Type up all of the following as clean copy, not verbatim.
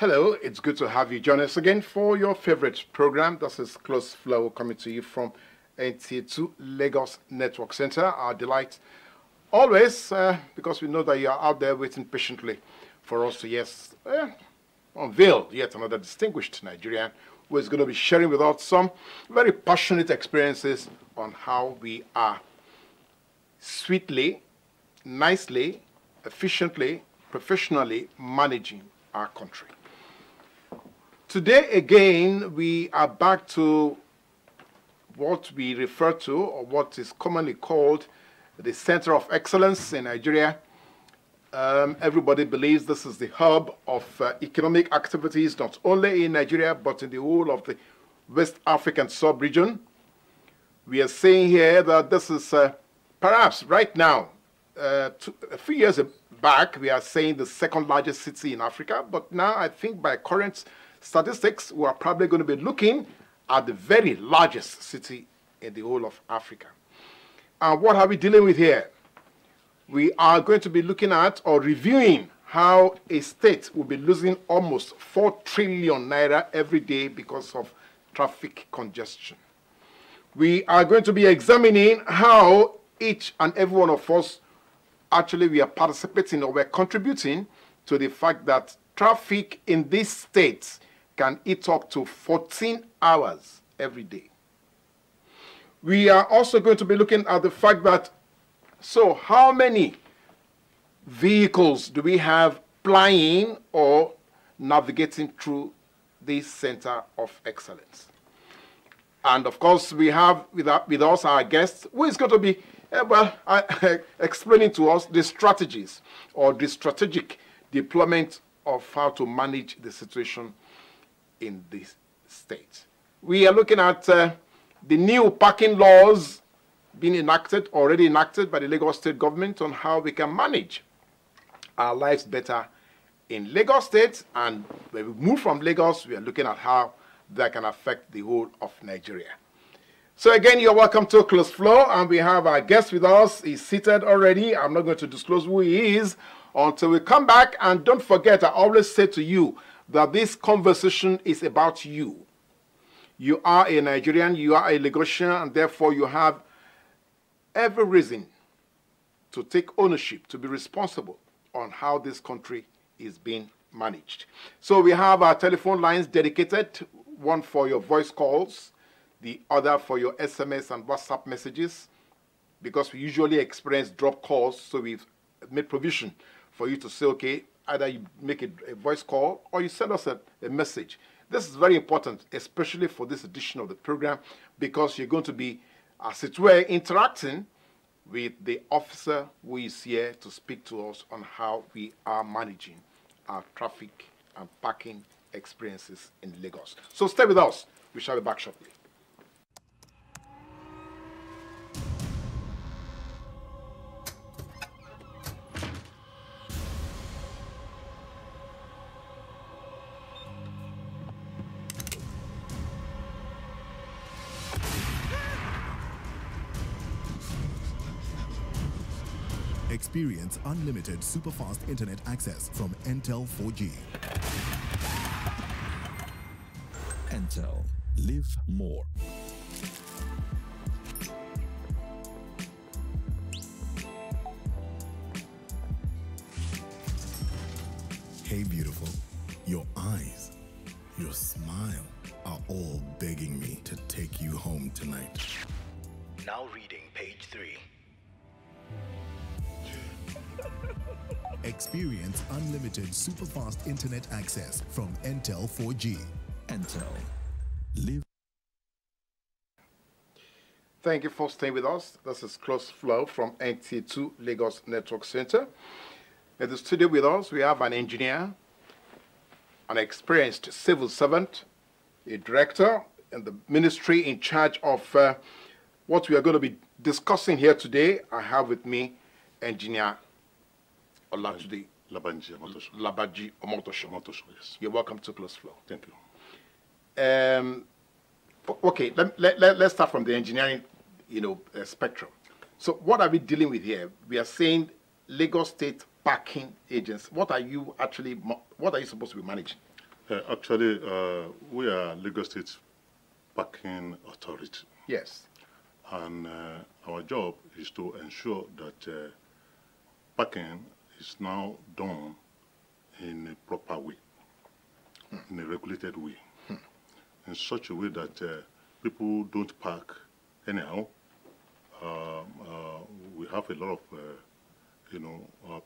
Hello, it's good to have you join us again for your favorite program. This is Close Flow coming to you from NTA2 Lagos Network Center. Our delight always, because we know that you are out there waiting patiently for us to, unveil yet another distinguished Nigerian who is going to be sharing with us some very passionate experiences on how we are sweetly, nicely, efficiently, professionally managing our country. Today, again, we are back to what we refer to, or what is commonly called, the Center of Excellence in Nigeria. Everybody believes this is the hub of economic activities, not only in Nigeria, but in the whole of the West African sub-region. We are saying here that this is perhaps right now, a few years back, we are saying the second largest city in Africa, but now I think by current statistics, we are probably going to be looking at the very largest city in the whole of Africa. And what are we dealing with here? We are going to be looking at or reviewing how a state will be losing almost 4 trillion naira every day because of traffic congestion. We are going to be examining how each and every one of us actually we are participating or we're contributing to the fact that traffic in this state can eat up to 14 hours every day. We are also going to be looking at the fact that, so how many vehicles do we have plying or navigating through this Center of Excellence? And of course, we have with us our guest, who is going to be explaining to us the strategies or the strategic deployment of how to manage the situation in this state. We are looking at the new parking laws being already enacted by the Lagos State government on how we can manage our lives better in Lagos State. And when we move from Lagos, we are looking at how that can affect the whole of Nigeria. So again, you're welcome to Close Flow, and we have our guest with us. He's seated already. I'm not going to disclose who he is until we come back. And don't forget, I always say to you that this conversation is about you. You are a Nigerian, you are a Lagosian, and therefore you have every reason to take ownership, to be responsible on how this country is being managed. So we have our telephone lines dedicated, one for your voice calls, the other for your SMS and WhatsApp messages, because we usually experience drop calls, so we've made provision for you to say, okay, either you make a voice call or you send us a message. This is very important, especially for this edition of the program, because you're going to be, as it were, interacting with the officer who is here to speak to us on how we are managing our traffic and parking experiences in Lagos. So stay with us. We shall be back shortly. Experience unlimited super-fast internet access from Entel 4G. Entel. Live more. Hey beautiful, your eyes, your smile are all begging me to take you home tonight. Now reading page 3. Experience unlimited super-fast internet access from Entel 4G. Entel. Live. Thank you for staying with us. This is Close Flow from NTA2 Lagos Network Center. In the studio with us, we have an engineer, an experienced civil servant, a director in the ministry in charge of what we are going to be discussing here today. I have with me Engineer Labanji Omotosho. Yes. You're welcome to Close Flow. Thank you. Okay, let's start from the engineering, spectrum. So what are we dealing with here? We are saying Lagos State Parking Agents. What are you supposed to be managing? Actually, we are Lagos State Parking Authority. Yes. And our job is to ensure that parking is now done in a proper way, in a regulated way, in such a way that people don't park anyhow. We have a lot of,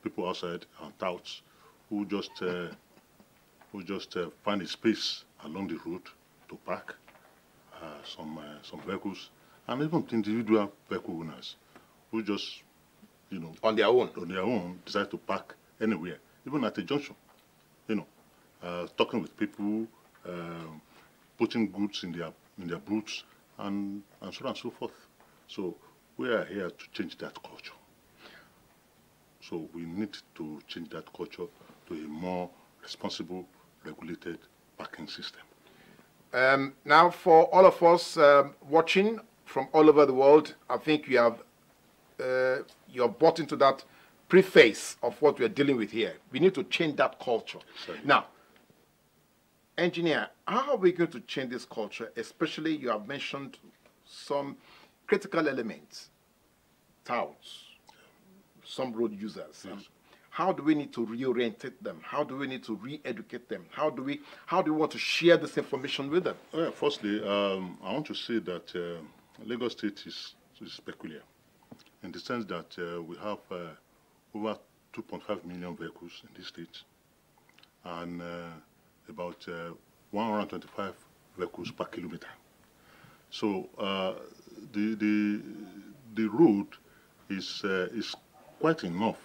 people outside and touts who just find a space along the road to park some vehicles, and even individual vehicle owners who just, on their own decide to park anywhere, even at a junction, talking with people, putting goods in their boots, and so on and so forth. So we are here to change that culture. So we need to change that culture to a more responsible, regulated parking system. Now, for all of us watching from all over the world, I think you have you're bought into that preface of what we're dealing with here. We need to change that culture. Exactly. Now, engineer, how are we going to change this culture? Especially, you have mentioned some critical elements, touts, some road users. Yes. How do we need to reorientate them? How do we need to re-educate them? How do we want to share this information with them? Well, firstly, I want to say that Lagos State is peculiar in the sense that we have over 2.5 million vehicles in this state, and about 125 vehicles per kilometer. So the road is quite enough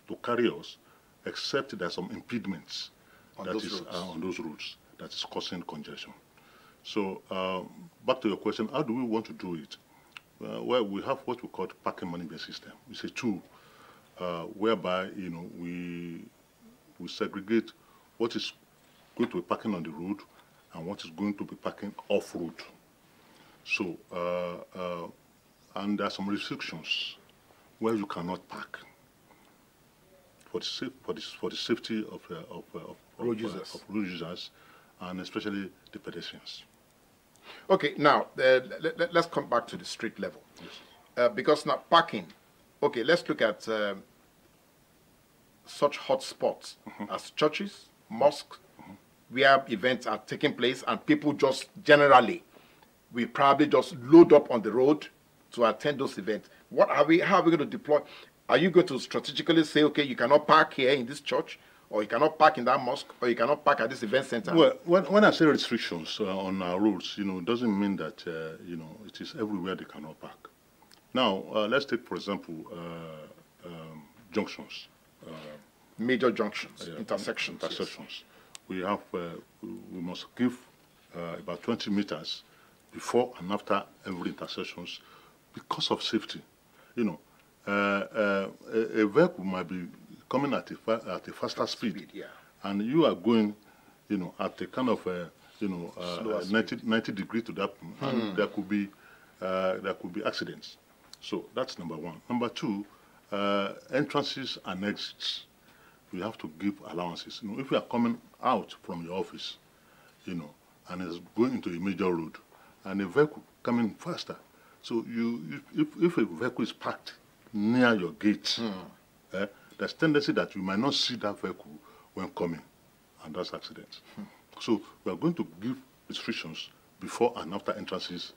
to carry us, except there are some impediments on those roads that is causing congestion. So back to your question, how do we want to do it? Well, we have what we call parking management system. It's a tool whereby we segregate what is going to be parking on the road and what is going to be parking off road. So and there are some restrictions where you cannot park for the safety of road users, and especially the pedestrians. Okay, now let's come back to the street level. Yes. Because now parking, okay, let's look at such hot spots as churches, mosques, where events are taking place, and people just generally, we probably just load up on the road to attend those events. How are we going to deploy? Are you going to strategically say, okay, you cannot park here in this church, or you cannot park in that mosque, or you cannot park at this event center? Well, when I say restrictions on our roads, it doesn't mean that, it is everywhere they cannot park. Now, let's take, for example, junctions. Major junctions, intersections. Intersections. We have, we must give about 20 meters before and after every intersections because of safety. A vehicle might be coming at a faster speed, yeah. and you are going, at a kind of 90 degree to that, and there could be accidents. So that's number one. Number two, entrances and exits. We have to give allowances. If you are coming out from your office, and it's going into a major road, and a vehicle coming faster, so if a vehicle is parked near your gate, there's tendency that you might not see that vehicle when coming, and that's accidents. So we are going to give restrictions before and after entrances,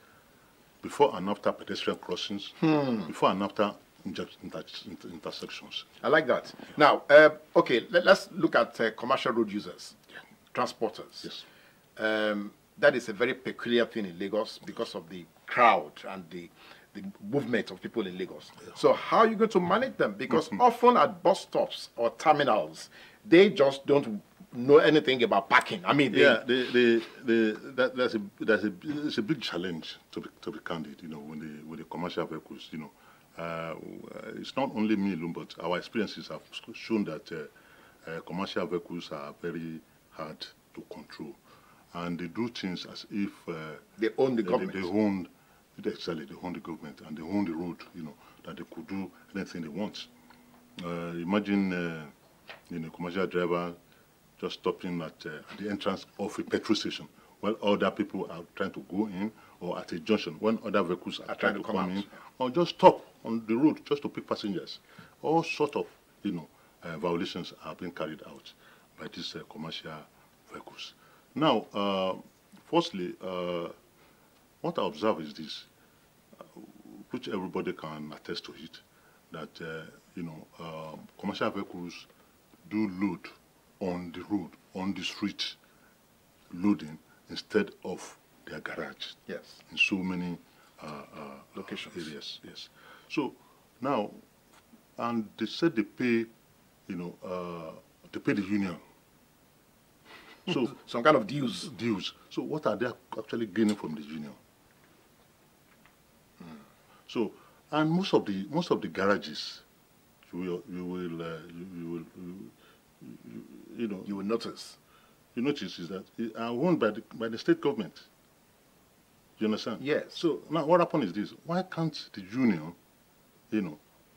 before and after pedestrian crossings, before and after intersections. I like that. Now, okay, let's look at commercial road users, transporters. Yes. That is a very peculiar thing in Lagos because of the crowd and the movement of people in Lagos. Yeah. So how are you going to manage them? Because often at bus stops or terminals, they just don't know anything about parking. I mean, that's a big challenge to be candid. With the commercial vehicles. It's not only me alone, but our experiences have shown that commercial vehicles are very hard to control, and they do things as if they own the government. They own the government, and they own the road. That they could do anything they want. Imagine, a commercial driver just stopping at the entrance of a petrol station while other people are trying to go in, or at a junction when other vehicles are trying to come in, or just stop on the road just to pick passengers. All sort of, violations are being carried out by these commercial vehicles. Now, firstly, what I observe is this, which everybody can attest to it, that commercial vehicles do load on the road, on the street, loading instead of their garage. Yes. In so many locations. Areas. Yes. So now, and they said they pay, they pay the union. So some kind of dues. Dues. So what are they actually gaining from the union? So, and most of the garages, you will notice. You notice is that they are owned by the state government. You understand? Yes. So now what happened is this: why can't the union,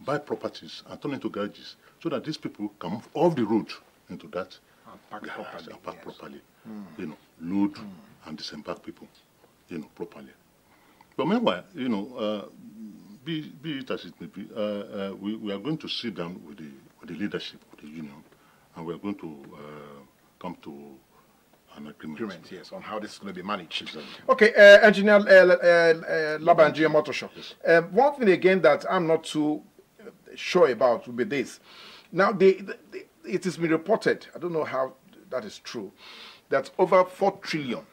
buy properties and turn into garages so that these people can move off the road into that garage and park properly, load and disembark people, properly. But meanwhile, be it as it may be, we are going to sit down with the leadership of the union, and we are going to come to an agreement. Yes, on how this is going to be managed. Exactly. Okay, Engineer Labanji Omotosho. One thing again that I'm not too sure about will be this. Now, it has been reported, I don't know how that is true, that over 4 trillion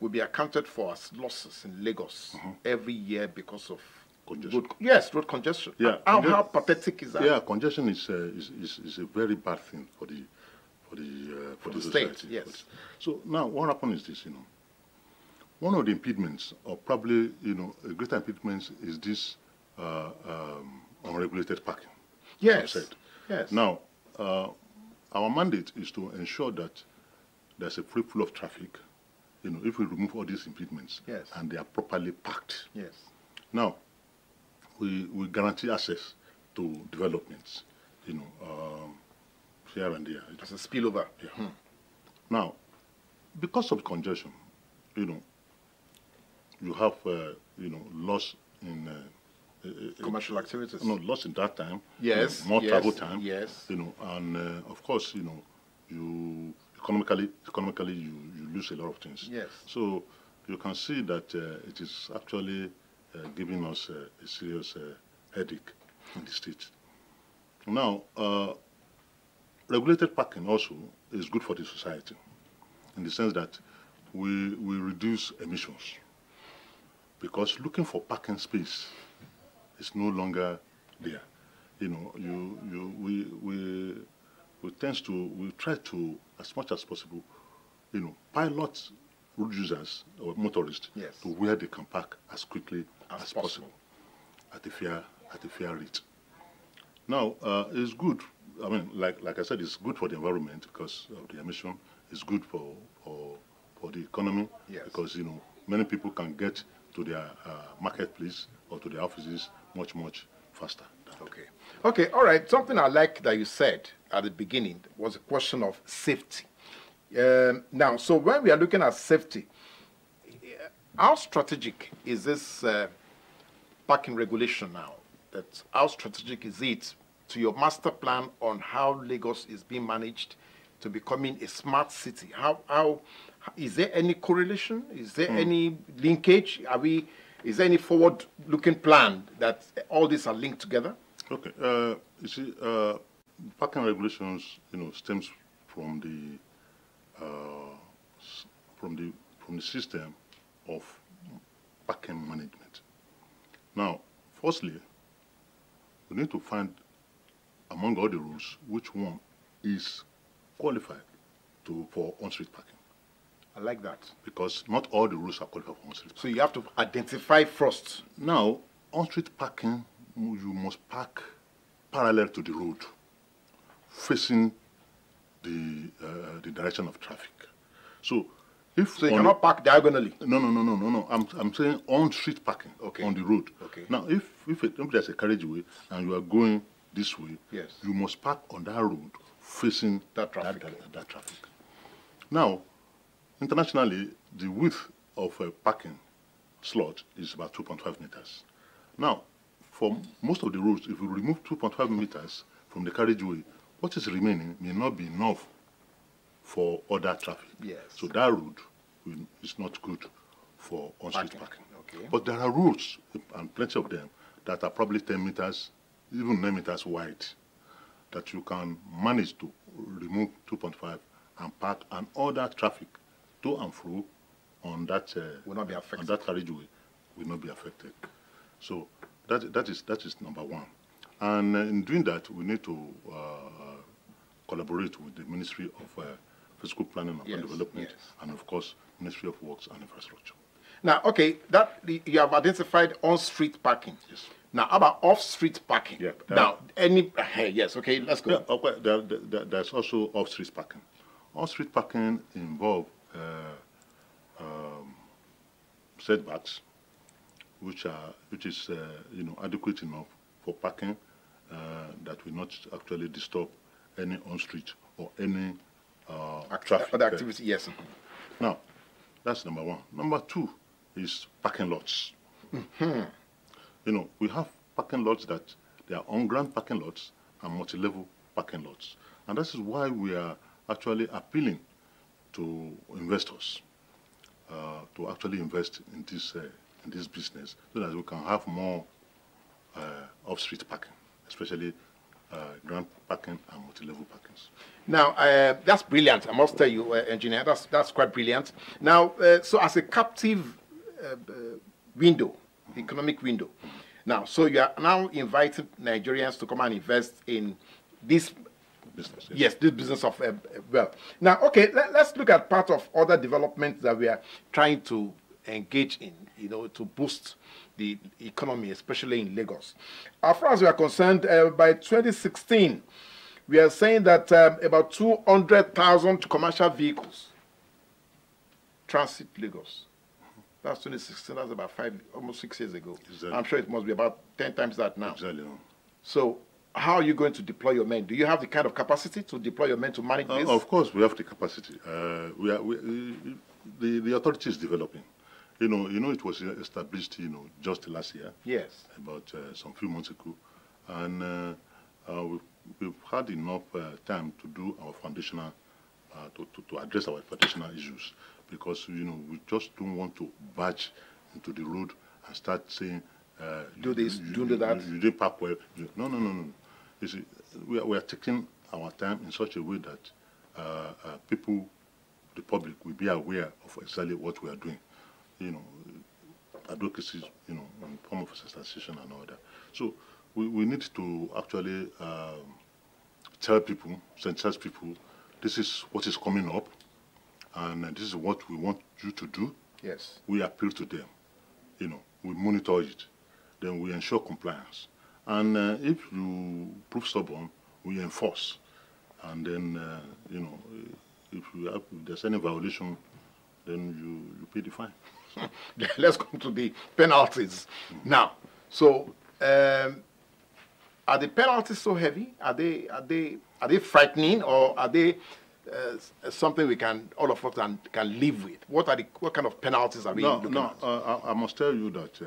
will be accounted for as losses in Lagos every year because of congestion. Road congestion. Yeah, how pathetic is that? Yeah, congestion is a very bad thing for the state. society. Yes. So now what happened is this, one of the impediments, or probably a greater impediment, is this unregulated parking. Yes. Yes. Now, our mandate is to ensure that there's a free flow of traffic. If we remove all these impediments, yes, and they are properly packed. Yes. Now, we guarantee access to developments, here and there. As a spillover. Yeah. Now, because of congestion, you have, loss in commercial activities. No, loss in that time. Yes. More travel time. Yes. And of course, you economically you lose a lot of things. Yes. So you can see that it is actually giving us a serious headache in the state. Now, regulated parking also is good for the society, in the sense that we reduce emissions, because looking for parking space is no longer there. We try to, as much as possible, pilot road users or motorists, yes, to where they can park as quickly as possible at a fair rate. Now, it's good. I mean, like I said, it's good for the environment because of the emission. It's good for the economy, yes, because many people can get to their marketplace or to their offices much faster. Okay, all right. Something I like that you said at the beginning was a question of safety. Now, so when we are looking at safety, how strategic is this parking regulation now? How strategic is it to your master plan on how Lagos is being managed to becoming a smart city? How is there any correlation? Is there any linkage? Is there any forward-looking plan that all these are linked together? Okay. You see, parking regulations, stems from the system of parking management. Now, firstly, we need to find among all the rules which one is qualified for on-street parking. I like that. Because not all the rules are qualified for on-street parking. So you have to identify first. Now, on-street parking, you must park parallel to the road, facing the direction of traffic. So you cannot park diagonally. No. I'm saying on-street parking, okay, on the road. Okay. Now, if there's a carriageway and you are going this way, yes, you must park on that road facing that traffic. That traffic. Now, internationally, the width of a parking slot is about 2.5 meters. Now, for most of the roads, if we remove 2.5 meters from the carriageway, what is remaining may not be enough for other traffic. Yes. So that road is not good for on-street parking. Okay. But there are roads, and plenty of them, that are probably 10 meters, even 9 meters wide, that you can manage to remove 2.5 and park, and other traffic to and fro on that will not be affected. on that carriageway will not be affected. So that is number one. And in doing that, we need to collaborate with the Ministry of Physical Planning and Urban Development, and of course, Ministry of Works and Infrastructure. Now, okay, that you have identified on-street parking. Yes. Now, how about off-street parking? Yeah. Now, yes, okay, let's go. Yeah, okay, there's also off-street parking. Off-street parking involve setbacks, which is adequate enough for parking that will not actually disturb any on-street or any traffic. Other activity, yes. Now, that's number one. Number two is parking lots. We have parking lots that they are on-ground parking lots and multi-level parking lots. And this is why we are actually appealing to investors to actually invest in this business, so that we can have more off-street parking, especially ground parking and multi-level parkings. Now, that's brilliant. I must tell you, engineer, that's quite brilliant. Now, so as a captive window, economic window, now, so you are now inviting Nigerians to come and invest in this business. Yes, this business of well. Now, okay, let's look at part of other developments that we are trying to engage in, to boost the economy, especially in Lagos. As far as we are concerned, by 2016, we are saying that about 200,000 commercial vehicles transit Lagos. That's 2016. That's about almost 6 years ago. Exactly. I'm sure it must be about 10 times that now. Exactly. So, how are you going to deploy your men? Do you have the kind of capacity to deploy your men to manage this? Of course, we have the capacity. The authority is developing. It was established, just last year. Yes. About some few months ago, and we've had enough time to do our foundational, to address our foundational issues, because we just don't want to barge into the road and start saying, do this, do that. You didn't park well. No. You see, we are taking our time in such a way that people, the public, will be aware of exactly what we are doing. Advocacy, in form of sensitization and all that. So we need to actually tell people, sensitize people, this is what is coming up, and this is what we want you to do. Yes. We appeal to them. We monitor it. Then we ensure compliance. And if you prove stubborn, we enforce. And then, if there's any violation, then you pay the fine. Let's come to the penalties now. So, are the penalties so heavy? Are they frightening, or are they something we all of us can live with? What kind of penalties are we looking at? I must tell you that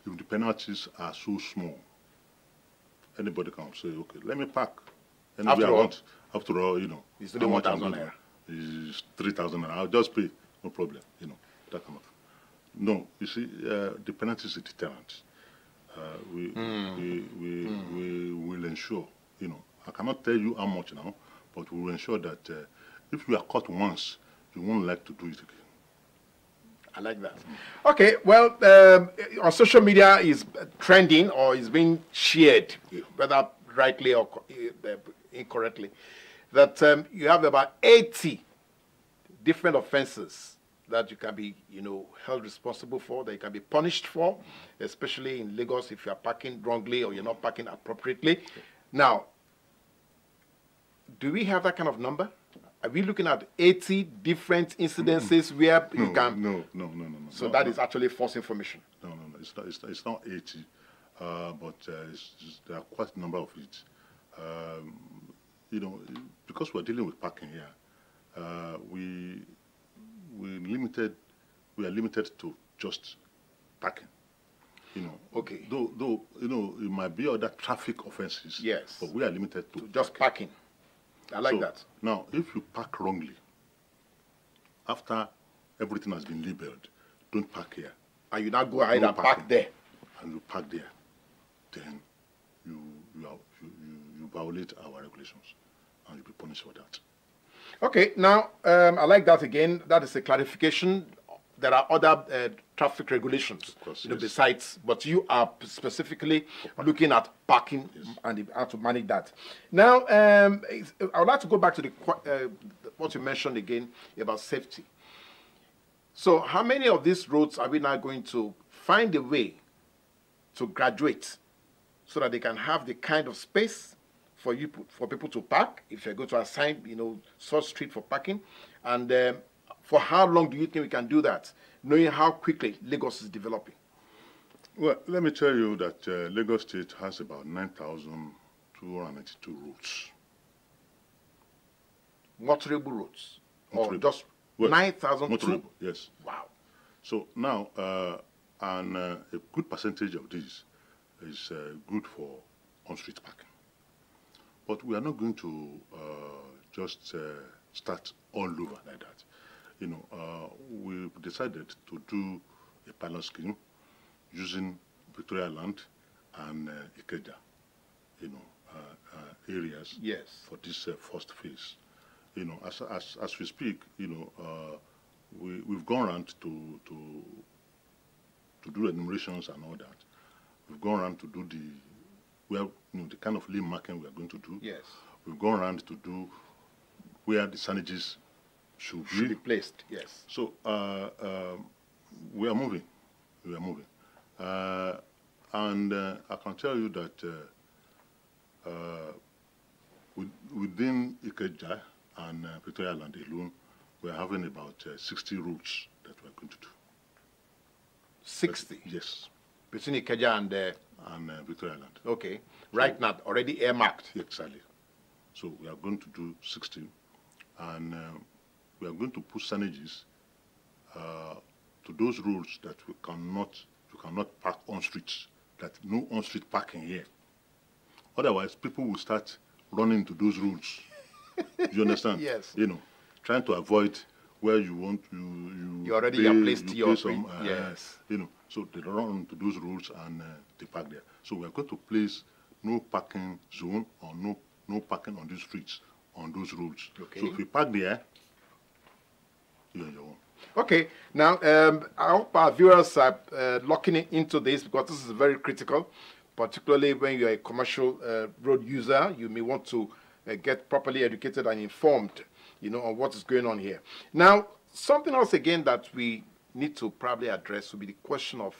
if the penalties are so small, anybody can say, okay, let me park. After all, it's only 1,000 naira. It's 3,000 naira. I'll just pay, no problem. That kind of. No, you see, the penalty is a deterrent. We will ensure. I cannot tell you how much now, but we will ensure that if you are caught once, you won't like to do it again. I like that. Okay, well, on social media is trending or is being shared, whether rightly or incorrectly, that you have about 80 different offenses that you can be, held responsible for, that you can be punished for, especially in Lagos if you are parking wrongly or you're not parking appropriately. Now, do we have that kind of number? Are we looking at 80 different incidences where you can... No. So that is actually false information. No. It's not 80, but there are quite a number of it. you know, because we're dealing with parking here, we are limited to just parking. You know, Okay. Though you know, it might be other traffic offenses. Yes. But we are limited to Just parking. I like so, that. Now, if you park wrongly, after everything has been labeled, don't park here. And you now go ahead No and park parking. there. And you park there, then you violate our regulations, and you'll be punished for that. Okay, now, I like that again. That is a clarification. There are other traffic regulations, Of course, you know, yes. besides, but you are specifically looking at parking and how to manage that. Now, I would like to go back to what you mentioned again about safety. So how many of these roads are we now going to find a way to graduate so that they can have the kind of space for people to park if you're going to assign, you know, such street for parking? And for how long do you think we can do that, knowing how quickly Lagos is developing? Well, let me tell you that Lagos State has about 9,292 roads. Motorable roads? Or Motorable. just Well, 9,000? motorable, yes. Wow. So now, a good percentage of these is good for on-street parking. But we are not going to just start all over like that. You know, we decided to do a pilot scheme using Victoria Land and Ikeja, you know, areas Yes. for this first phase. You know, as we speak, you know, we've gone around to do enumerations and all that. We've gone around to do the kind of lane marking we are going to do. Yes. We've gone around to do where the signages should Be placed, yes. So we are moving. We are moving. And I can tell you that within Ikeja and Victoria Land alone, we are having about 60 routes that we are going to do. 60? Yes. Between Ikeja and Victoria Land. okay. Right now, already earmarked. Exactly. So we are going to do 60, and we are going to put signages to those roads that you cannot park on streets, that no on-street parking here. Otherwise, people will start running to those roads. You understand? Yes. You know, trying to avoid where you want you already pay, placed you your pay some, yes. You know, so they run to those roads and they park there. So we are going to place no parking zone or no parking on these streets on those roads. Okay. So if you park there, you're on your own. Okay, now I hope our viewers are locking into this, because this is very critical, particularly when you're a commercial road user. You may want to get properly educated and informed, you know, on what is going on here. Now, something else again that we need to probably address would be the question of,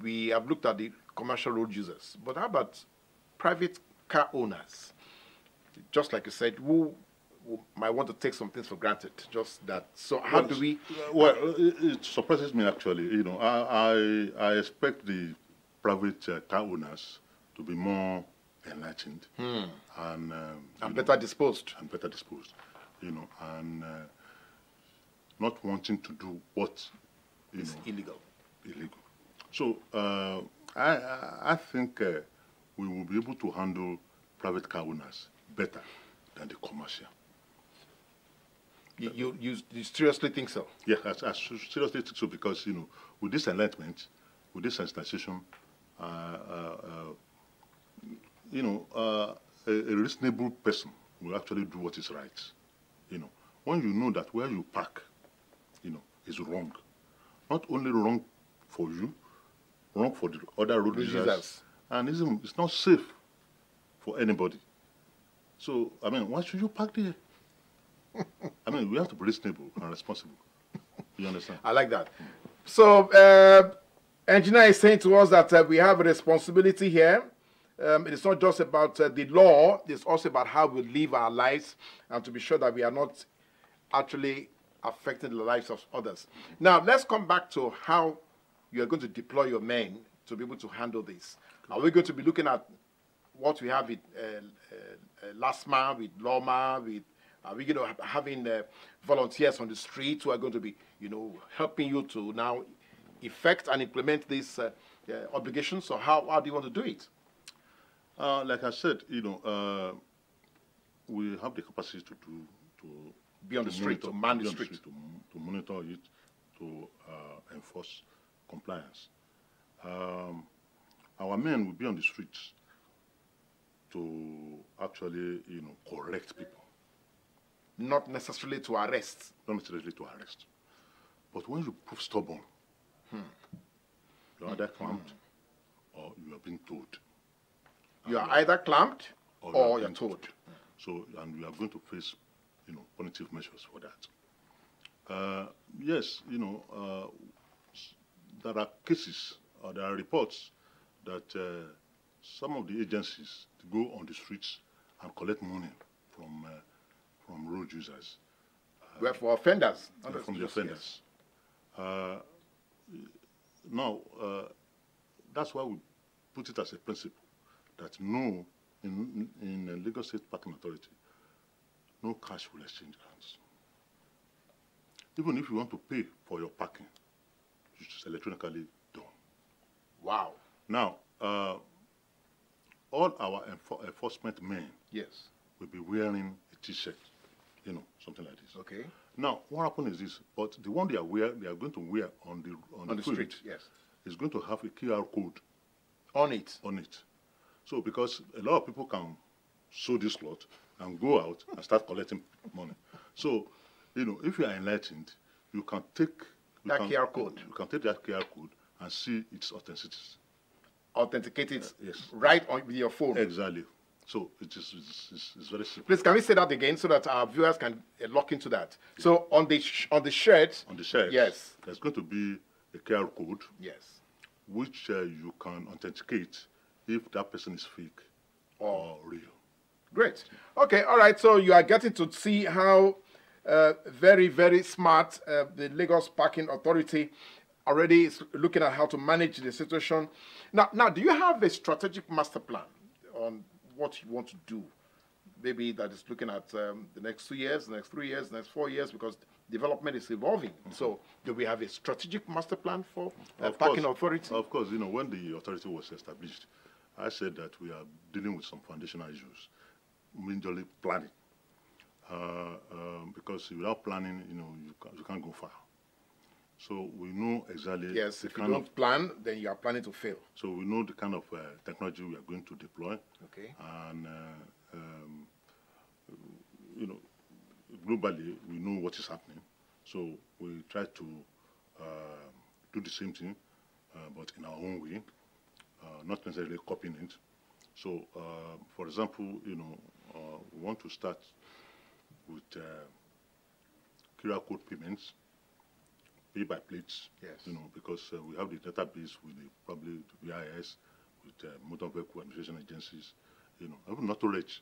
we have looked at the commercial road users, but how about private car owners? Just like you said, who might want to take some things for granted, just that. So how do we? Well, it surprises me actually. You know, I expect the private car owners to be more enlightened and better disposed. And better disposed, you know, and not wanting to do what is illegal. Illegal. So I think we will be able to handle private car owners better than the commercial. You seriously think so? Yes, I seriously think so, because, you know, with this enlightenment, with this sensitization, you know, a reasonable person will actually do what is right. You know, when you know that where you park, you know, is wrong, not only wrong for you, wrong for the other road users, and it's not safe for anybody. So, I mean, why should you park there? I mean, we have to be reasonable and responsible. You understand? I like that. So, engineer is saying to us that we have a responsibility here. It is not just about the law, it's also about how we live our lives, and to be sure that we are not actually affecting the lives of others. Now, let's come back to how you are going to deploy your men to be able to handle this. Are we going to be looking at what we have with Laspa, with Loma, with we having volunteers on the street who are going to be helping you to now effect and implement these obligations. So how do you want to do it? Like I said, we have the capacity to be on the street, to man the street, to monitor it, to enforce compliance. Our men will be on the streets to actually, correct people. Not necessarily to arrest. Not necessarily to arrest. But when you prove stubborn, you're either clamped or you are being told. You are either clamped or you're told. So, and we are going to face, punitive measures for that. Yes, there are cases or there are reports that some of the agencies go on the streets and collect money from road users. Well, for offenders. From the offenders. Yes. Now, that's why we put it as a principle that no, in the Lagos State Parking Authority, no cash will exchange hands. Even if you want to pay for your parking, it's electronically done. Wow. Now, all our enforcement men will be wearing a T-shirt, something like this. Okay. Now, what happens is this, but the one they are going to wear on the street, yes, is going to have a QR code on it. So, because a lot of people can sew this cloth and go out and start collecting money. So, if you are enlightened, you can take that QR code. You can take that QR code and see its authenticity. Authenticate it yes. Right on with your phone. Exactly. So it's very simple. Please, can we say that again so that our viewers can lock into that? Yeah. So on the shirt. On the shirt. Yes. There's going to be a QR code. Yes. Which you can authenticate if that person is fake or real. Great. Okay. All right. So you are getting to see how very, very smart the Lagos Parking Authority already is looking at how to manage the situation. Now, do you have a strategic master plan on what you want to do? Maybe that is looking at the next 2 years, the next 3 years, the next 4 years, because development is evolving. So, do we have a strategic master plan for parking authority? Of course, when the authority was established, I said that we are dealing with some foundational issues, majorly planning. Because without planning, you can't go far. So we know exactly. Yes, if you don't plan, then you are planning to fail. So we know the kind of technology we are going to deploy. Okay. And globally we know what is happening. So we try to do the same thing, but in our own way, not necessarily copying it. So, for example, we want to start with QR code payments. Pay by plates, yes. Because we have the database with probably the BIS, with motor vehicle administration agencies, even not to reach.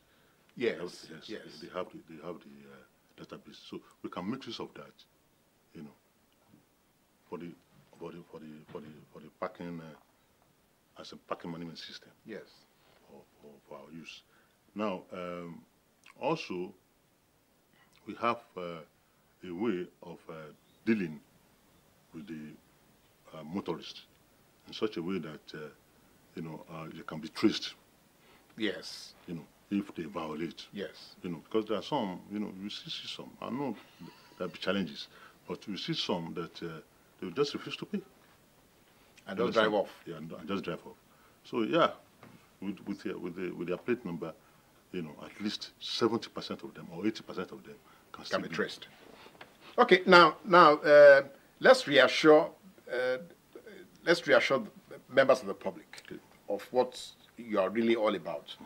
Yes, yes. They have the database, so we can make use of that, for the parking as a parking management system. Yes. For our use. Now, also, we have a way of dealing with the motorist in such a way that they can be traced. Yes. If they violate. Yes. Because there are some, you see some. I know there will be challenges, but you see some that they will just refuse to pay. And just drive off. Yeah, and just drive off. So yeah, with their plate number, at least 70% of them or 80% of them can be traced. Okay, now. Let's reassure members of the public of what you are really all about.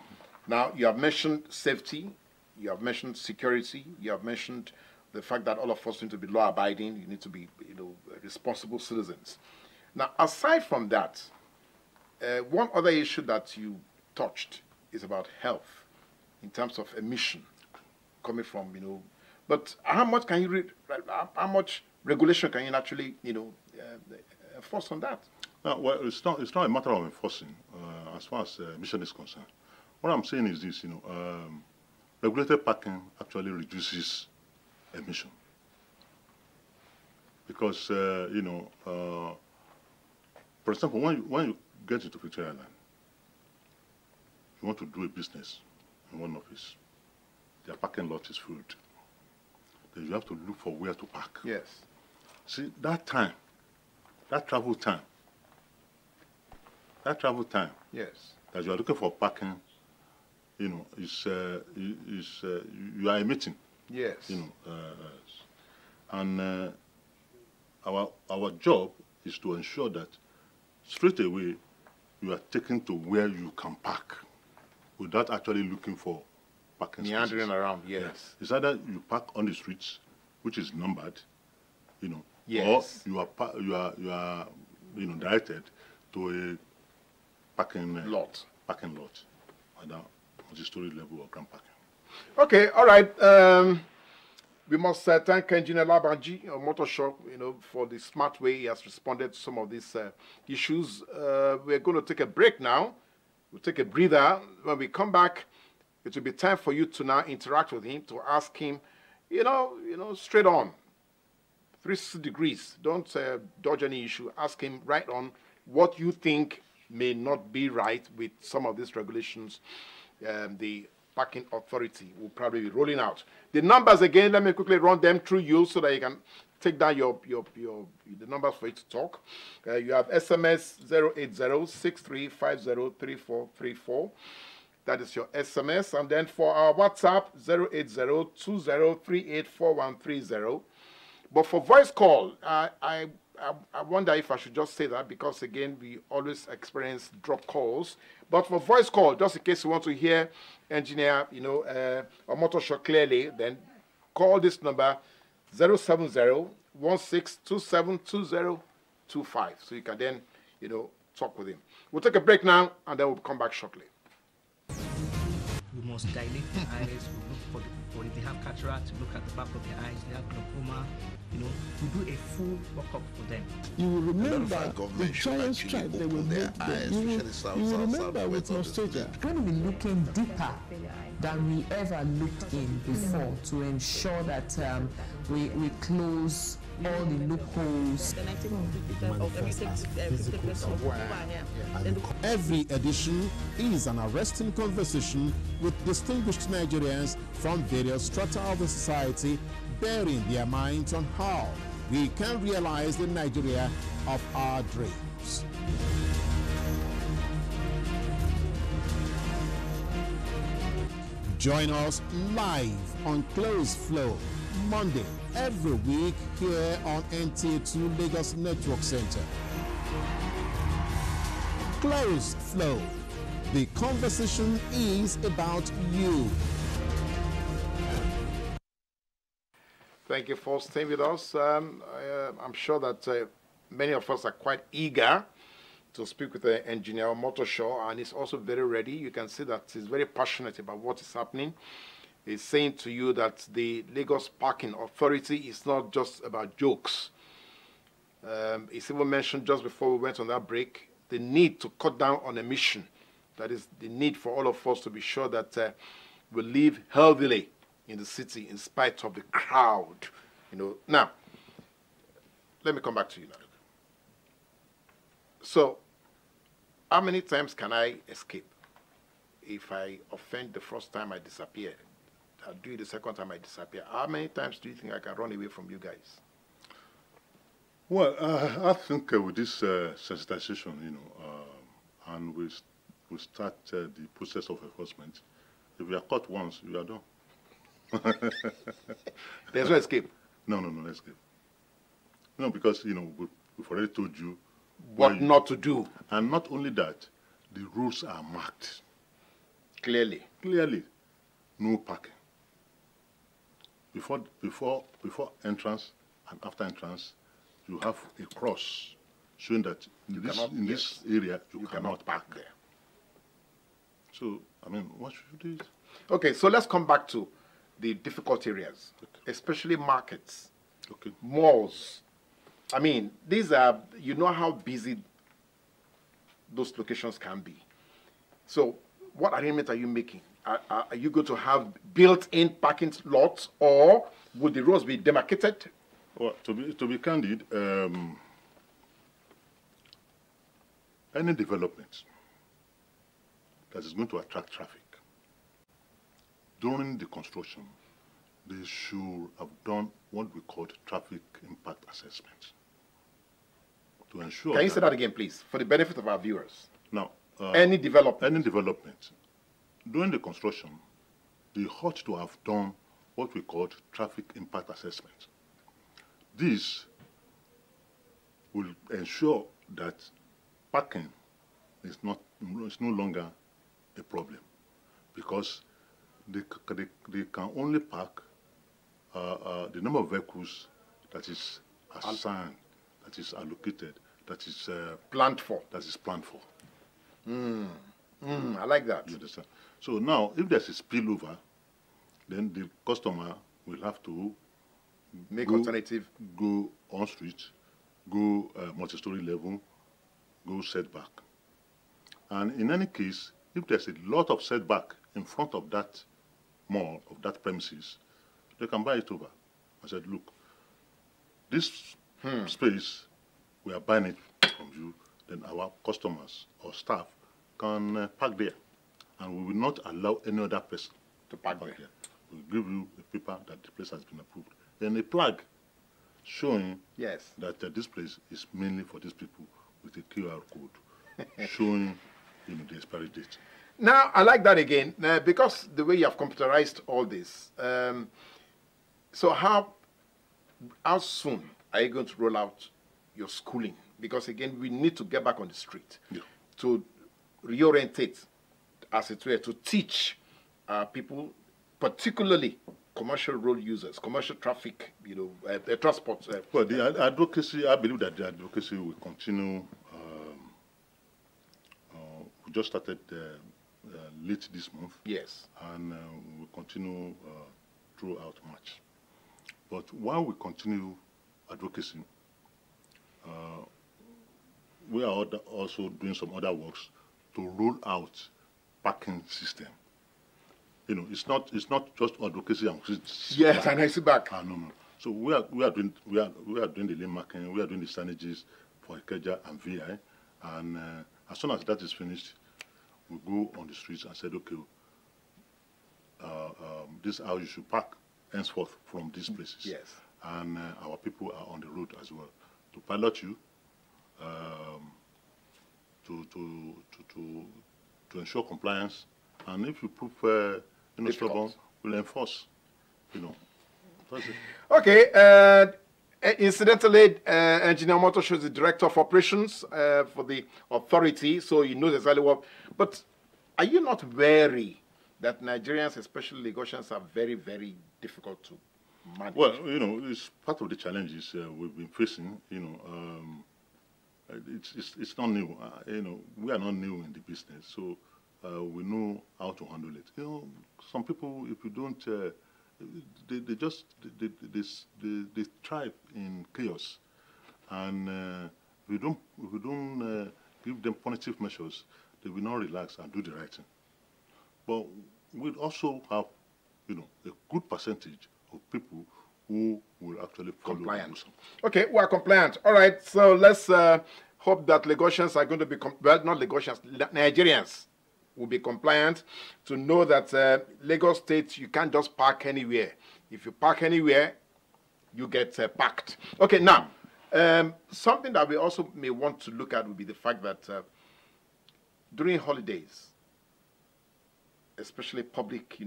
Now, you have mentioned safety, you have mentioned security, you have mentioned the fact that all of us need to be law-abiding, you need to be, responsible citizens. Now, aside from that, one other issue that you touched is about health in terms of emission coming from, but how much can you how much regulation can you actually, enforce on that? Well, it's not a matter of enforcing as far as emission is concerned. What I'm saying is this, regulated parking actually reduces emission. Because, for example, when you get into Victoria Island, you want to do a business in one office, their parking lot is filled. Then you have to look for where to park. Yes. See, that travel time, yes, that you are looking for parking, you are emitting. yes, and our job is to ensure that straight away you are taken to where you can park without actually looking for parking spaces. Meandering around, yes. It's either you park on the streets, which is numbered, yes, or you are directed to a parking lot, either multi-story level or grand parking. Okay, all right. We must thank Engr Labanji Omotosho, for the smart way he has responded to some of these issues. We're going to take a break now. We'll take a breather. When we come back, it will be time for you to now interact with him, to ask him, straight on, 360 degrees. Don't dodge any issue. Ask him right on what you think may not be right with some of these regulations. The Parking Authority will probably be rolling out. The numbers again, let me quickly run them through you so that you can take down the numbers for you to talk. You have SMS 08063503434. That is your SMS. And then for our WhatsApp, 08020384130. But for voice call, I wonder if I should just say that, because again, we always experience drop calls. But for voice call, just in case you want to hear Engineer, Omotosho clearly, then call this number 070-1627-2025. So you can then, talk with him. We'll take a break now, and then we'll come back shortly. We must dilate the eyes. We look for if they have cataract, to look at the back of their eyes. They have glaucoma. We do a full workup for them. You will remember the giant stripe they will make them. You will remember with nostalgia. We're going to be looking deeper than we ever looked in before to ensure that we close all the loopholes. Every edition is an arresting conversation with distinguished Nigerians from various strata of the society, bearing their minds on how we can realize the Nigeria of our dreams. Join us live on Close Flow, Monday, every week here on NTA2 Lagos Network Center. Close Flow. The conversation is about you. Thank you for staying with us. I'm sure that many of us are quite eager to speak with the Engineer Omotosho, and he's also very ready. You can see that he's very passionate about what is happening. He's saying to you that the Lagos Parking Authority is not just about jokes. He's even mentioned just before we went on that break the need to cut down on emission. That is the need for all of us to be sure that we live healthily in the city in spite of the crowd. Now, let me come back to you now. So, how many times can I escape? If I offend the first time, I disappear. I'll do it the second time, I disappear. How many times do you think I can run away from you guys? Well, I think with this sensitization, and we start the process of enforcement, if we are caught once, we are done. There's no escape? No escape. No, because, we've already told you what not to do. And not only that, the rules are marked. Clearly. No parking. Before entrance and after entrance, you have a cross showing that in this area you cannot park there. So, what should you do? Okay, so let's come back to the difficult areas, especially markets, malls. These are, how busy those locations can be. So what arrangement are you making? Are you going to have built-in parking lots, or would the roads be demarcated? Well, to be candid, any development that is going to attract traffic during the construction, they should have done what we call traffic impact assessment to ensure. Can you say that again, please, for the benefit of our viewers? Now, any development. Any development during the construction, they ought to have done what we call traffic impact assessment. This will ensure that parking is no longer a problem, because they can only park the number of vehicles that is assigned, that is allocated, that is planned for. That is planned for. I like that. You understand? So now, if there's a spillover, then the customer will have to make alternative. Go on street, go multi-story level, go setback. And in any case, if there's a lot of setback in front of that mall, of that premises, they can buy it over. I said, look, this space, we are buying it from you, then our customers or staff can park there. And we will not allow any other person to park there. We'll give you a paper that the place has been approved. Then a plug showing that this place is mainly for these people with a QR code showing the expiry date. Now, I like that again, because the way you have computerized all this. So how soon are you going to roll out your schooling? Because again, we need to get back on the street to reorientate, as it were, to teach people, particularly commercial road users, commercial traffic, transport. Well, the advocacy, I believe that the advocacy will continue. We just started late this month. Yes. And we'll continue throughout March. But while we continue advocacy, we are also doing some other works to roll out parking system. It's not just advocacy and yes, and I see back. No. So we are doing the lane marking, we are doing the signages for Ikeja and VI, and as soon as that is finished, we go on the streets and said, okay, this is how you should park henceforth from these places. Yes. And our people are on the road as well to pilot you, to ensure compliance, and if you prove stubborn, we'll enforce. Okay. Incidentally, Engineer Omotosho is the Director of Operations for the authority, so he knows exactly what. But are you not wary that Nigerians, especially Lagosians, are very, very difficult to manage? Well, it's part of the challenges we've been facing. It's not new. We are not new in the business, so we know how to handle it. Some people, if you don't, they thrive in chaos, and if we don't give them punitive measures, they will not relax and do the right thing. But we also have, a good percentage of people who will actually follow. Compliant. Okay, we are compliant. All right, so let's hope that Lagosians are going to be, not Lagosians, Nigerians will be compliant to know that Lagos State, you can't just park anywhere. If you park anywhere, you get parked. Okay, now, something that we also may want to look at would be the fact that during holidays, especially public,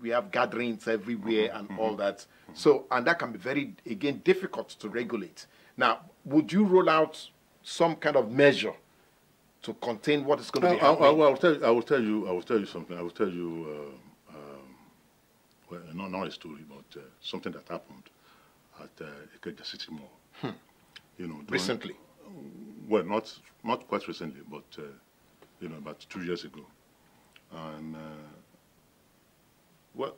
we have gatherings everywhere and all that. So, and that can be very, again, difficult to regulate. Now, would you roll out some kind of measure to contain what is going to be happening? I will tell you something. I will tell you, well, not a story, but something that happened at Ikeja City Mall. Recently? Well, not quite recently, but about 2 years ago. And well,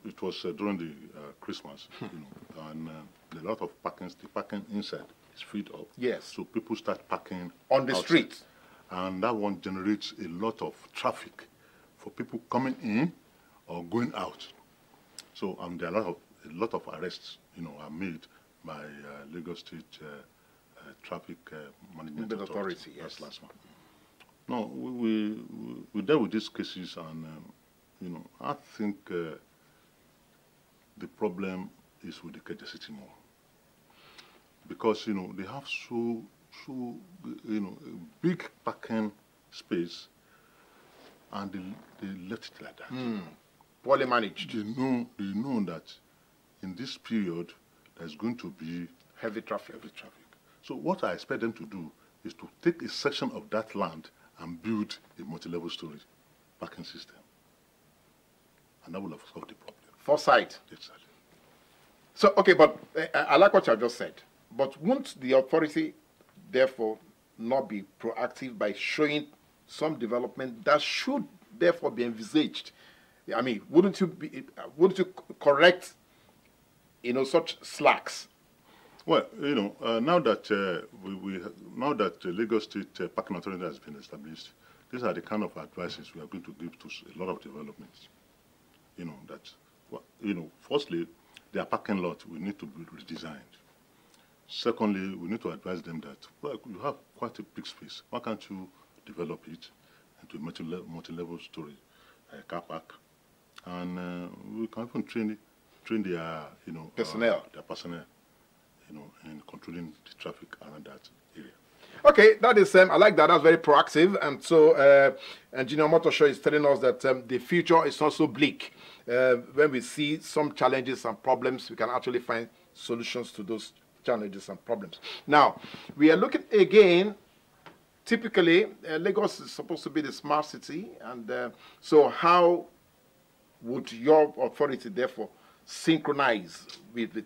it was during the Christmas, and a lot of parking. The parking inside is freed up. Yes. So people start parking on the outside. street. and that one generates a lot of traffic for people coming in or going out. So there are a lot of arrests, are made by Lagos State Traffic Management Authority. Yes. That's last one. No, we dealt with these cases, and I think the problem is with the Keja City Mall, because they have so big parking space, and they left it like that. Poorly managed. They know that in this period there's going to be heavy traffic. So what I expect them to do is to take a section of that land and build a multi-level storage parking system, and that will have solved the problem. Foresight. Exactly. So, okay, but I like what you have just said. But won't the authority, therefore, not be proactive by showing some development that should, therefore, be envisaged? I mean, wouldn't you correct, such slacks? Well, now that now that the Lagos State Parking Authority has been established, these are the kind of advices we are going to give to a lot of developments. Firstly, their parking lot will need to be redesigned. Secondly, we need to advise them that, well, you have quite a big space. Why can't you develop it into a multi-level storage, car park, and we can even train their personnel. In controlling the traffic around that area. Okay, that is, I like that. That's very proactive. And so, Engineer Omotosho is telling us that the future is not so bleak. When we see some challenges and problems, we can actually find solutions to those challenges and problems. Now, we are looking again, typically, Lagos is supposed to be the smart city. And so how would your authority, therefore, synchronize with the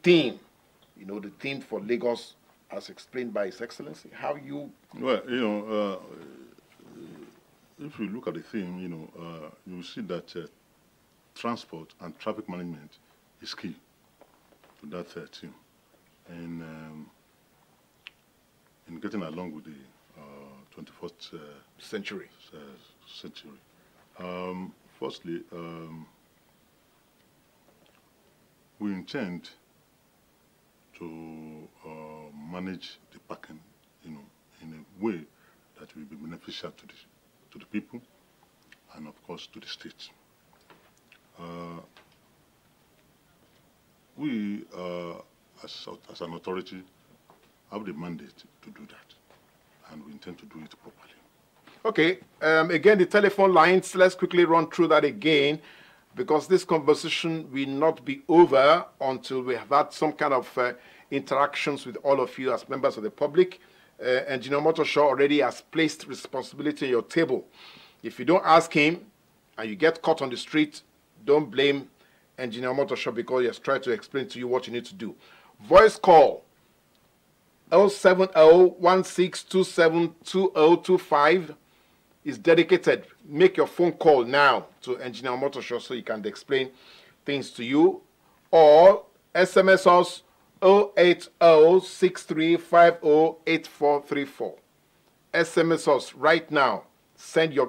theme? The theme for Lagos, as explained by His Excellency. How you... Well, if you look at the theme, you will see that transport and traffic management is key to that theme. And in getting along with the 21st century. Firstly, we intend to manage the parking, in a way that will be beneficial to the people, and of course to the state. We, as an authority, have the mandate to do that, and we intend to do it properly. Okay. Again, the telephone lines. Let's quickly run through that again, because this conversation will not be over until we have had some kind of interactions with all of you as members of the public. Engineer Omotosho already has placed responsibility on your table. If you don't ask him and you get caught on the street, don't blame Engineer Omotosho, because he has tried to explain to you what you need to do. Voice call 070-1627-2025 is dedicated. Make your phone call now to Engineer Omotosho so he can explain things to you, or SMS us 080-6350-8434. SMS us right now. Send your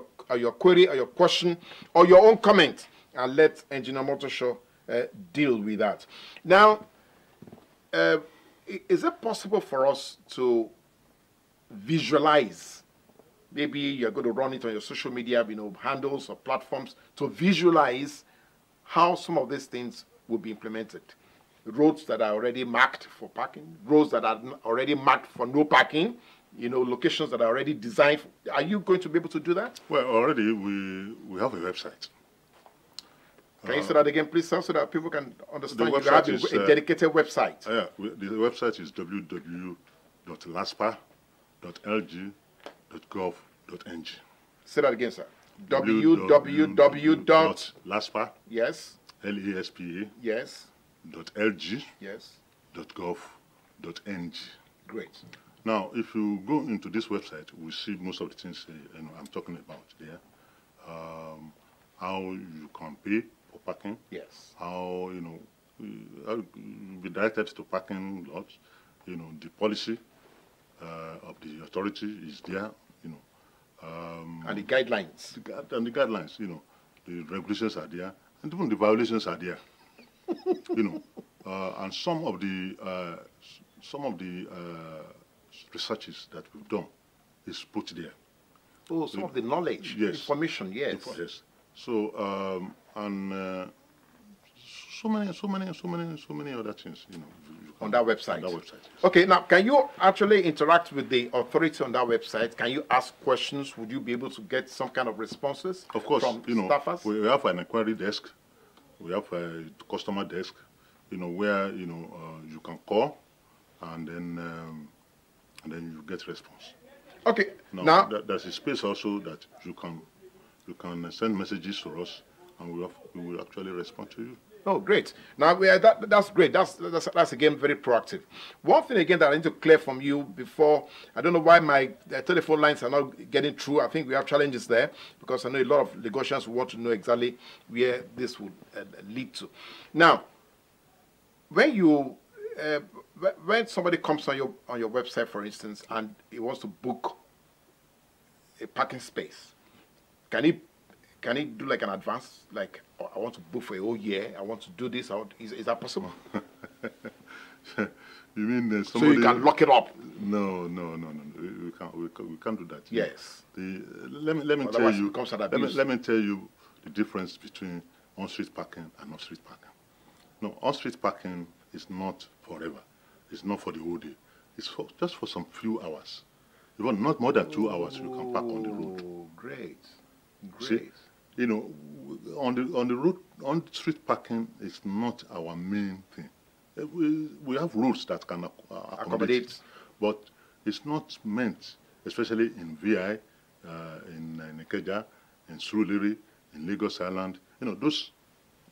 query or your question or your own comment, and let Engineer Omotosho deal with that. Now, is it possible for us to visualize? Maybe you're going to run it on your social media, handles or platforms, to visualize how some of these things will be implemented. Roads that are already marked for parking, roads that are already marked for no parking, locations that are already designed. Are you going to be able to do that? Well, already we have a website. Can you say that again, please, sir, so that people can understand? You have a dedicated website. Yeah, the website is www.laspa.lg.gov.ng. Say that again, sir. www.laspa. Yes. LASPA. Yes. .lg. Yes. .gov.ng. Great. Now, if you go into this website, we see most of the things I'm talking about there. How you can pay for parking. Yes. How be directed to parking lots. The policy of the authority is there. And the guidelines. And the guidelines, the regulations are there, and even the violations are there. And some of the researches that we've done is put there. Oh, some of the knowledge, yes, information, yes. Yes. So so many other things, on that website. On that website. Yes. Okay, now can you actually interact with the authority on that website? Can you ask questions? Would you be able to get some kind of responses? Of course, from staffers? We have an inquiry desk, we have a customer desk, where you can call, and then you get response. Okay. Now there's a space also that you can send messages to us, and we will actually respond to you. Oh, great. Now, that's great. That's again, very proactive. One thing, again, that I need to clear from you before, I don't know why my telephone lines are not getting through. I think we have challenges there, because I know a lot of Lagosians want to know exactly where this would lead to. Now, when somebody comes on your website, for instance, and he wants to book a parking space, can he do like an advance, like, I want to book for a whole year, I want to do this, is that possible? You mean somebody... So you can lock it up? No. We can't do that. Yes. Let me tell you the difference between on-street parking and off-street parking. No, on-street parking is not forever. It's not for the whole day. It's just for some few hours. Even not more than 2 hours, you can park on the road. Oh, great. See, on the road, on street parking is not our main thing. We have roads that can accommodate, but it's not meant, especially in VI, in Ikeja, in Surulere, in Lagos Island. Those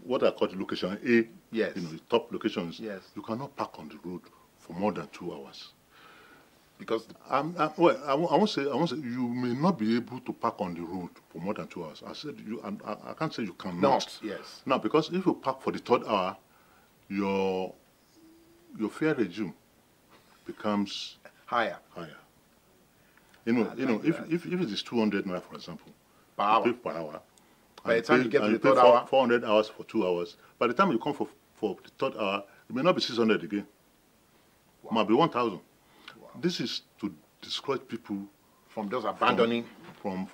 what are called location A. Yes. The top locations. Yes. You cannot park on the road for more than 2 hours. Because I won't say you may not be able to park on the road for more than 2 hours. I said I can't say you cannot. Not, yes. Now, because if you park for the 3rd hour, your fare regime becomes higher. If it is 200 naira, for example, per hour. You pay per hour. By the time you get to the 3rd hour, 400 hours for 2 hours. By the time you come for the 3rd hour, it may not be 600 again. Wow. It might be 1,000. Wow. This is to discourage people from just abandoning from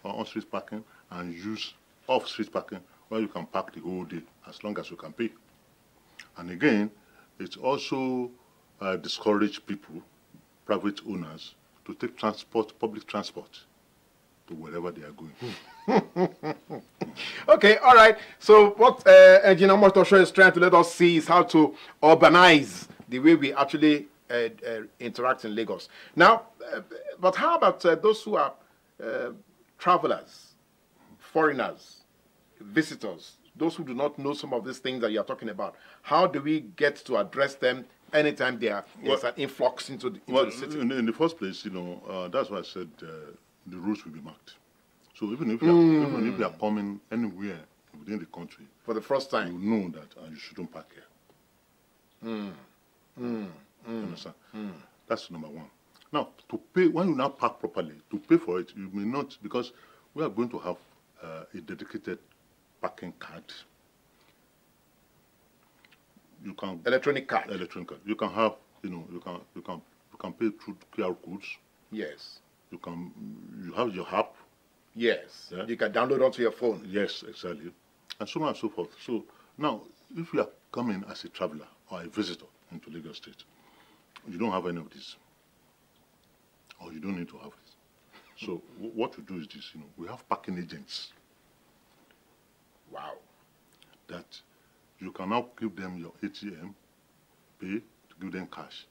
on-street parking and use off-street parking, where you can park the whole day as long as you can pay. And again, it also discourage people, private owners, to take public transport to wherever they are going. Okay, all right. So what Engr Omotosho is trying to let us see is how to urbanize the way we actually interact in Lagos. Now, but how about those who are travelers, foreigners, visitors, those who do not know some of these things that you are talking about? How do we get to address them anytime there's an influx into the city? In the first place, that's why I said the routes will be marked. So even if you are coming anywhere within the country for the first time, you know that you shouldn't park here. Understand? That's number one. Now, to pay, when you now park properly, to pay for it, you may not, because we are going to have a dedicated parking card. You can electronic card. Electronic card. You can have, you can pay through QR codes. Yes. You have your app. Yes. Yeah? You can download onto your phone. Yes, exactly. And so on and so forth. So now, if you are coming as a traveler or a visitor into Lagos State, you don't have any of this, or you don't need to have it. So what we do is this, we have parking agents. Wow. That you can now give them your ATM, pay, to give them cash.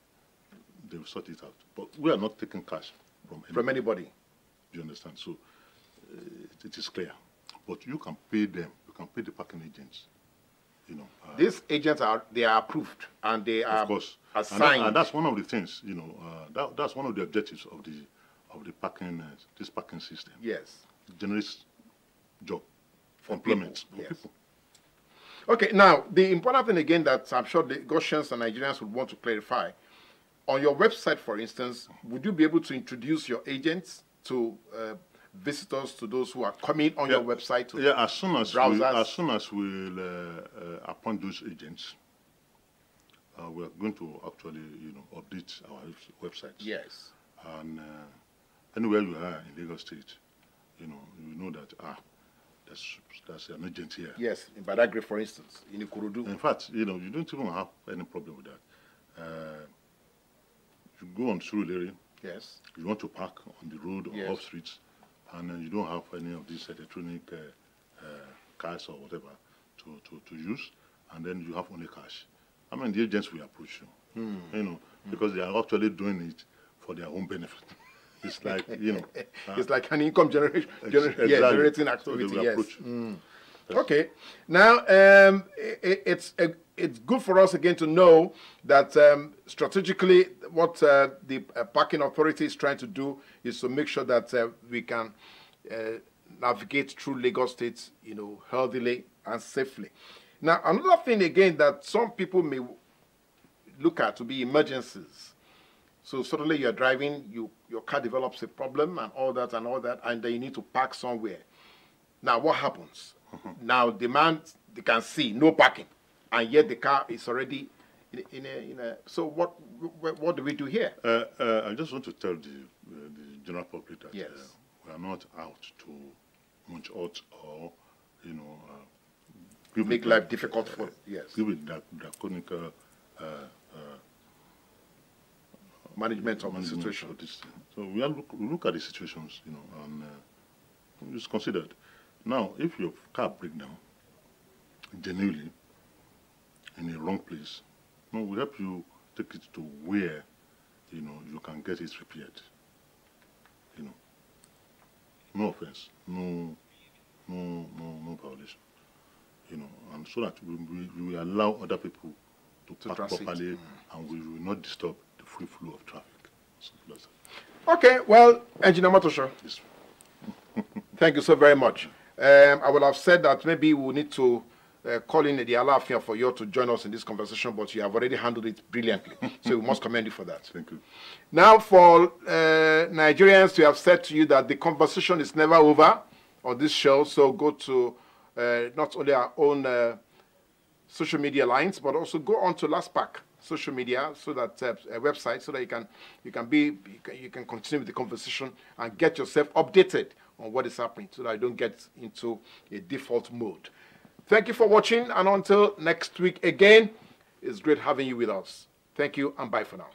They will sort it out. But we are not taking cash from anybody. Do you understand? So it is clear. But you can pay them. You can pay the parking agents. These agents are approved and they are of course assigned. And that's one of the things. That's one of the objectives of the parking this parking system. Yes. It generates job, employment for people. Okay. Now the important thing again that I'm sure the Lagosians and Nigerians would want to clarify: on your website, for instance, would you be able to introduce your agents to visitors, to those who are coming on your website? To as soon as we appoint those agents, we are going to actually, update our website. Yes. And anywhere you are in Lagos State, you know that there's an agent here. Yes, in Badagry, for instance, in Ikurudu. In fact, you don't even have any problem with that. You go on Surulere. Yes. You want to park on the road or off streets, and you don't have any of these electronic cards or whatever to use, and then you have only cash. I mean, the agents will approach you, because they are actually doing it for their own benefit. It's like, it's like an income generating activity. So yes. Okay. Now, it's good for us again to know that strategically what the parking authority is trying to do is to make sure that we can navigate through Lagos State, healthily and safely. Now, another thing again that some people may look at to be emergencies. So suddenly you're driving, your car develops a problem and all that, and then you need to park somewhere. Now, what happens? Now, they can see no parking, and yet the car is already in a. So what do we do here? I just want to tell the general public that we are not out to munch out or make life difficult for give it that draconic management of the situation. So we look at the situations, and it's considered. Now, if your car breaks down genuinely in a wrong place, we help you take it to where you can get it repaired. No offense, no violation. And so that we will allow other people to park properly, and we will not disturb the free flow of traffic. Okay, well, Engineer Omotosho, thank you so very much. I would have said that maybe we need to call in the Alafia for you to join us in this conversation, but you have already handled it brilliantly. So we must commend you for that. Thank you. Now, for Nigerians to have said to you that the conversation is never over on this show, so go to not only our own social media lines, but also go on to Laspa social media, so that a website, so that you can continue with the conversation and get yourself updated on what is happening, so that you don't get into a default mode. Thank you for watching, and until next week again, it's great having you with us. Thank you, and bye for now.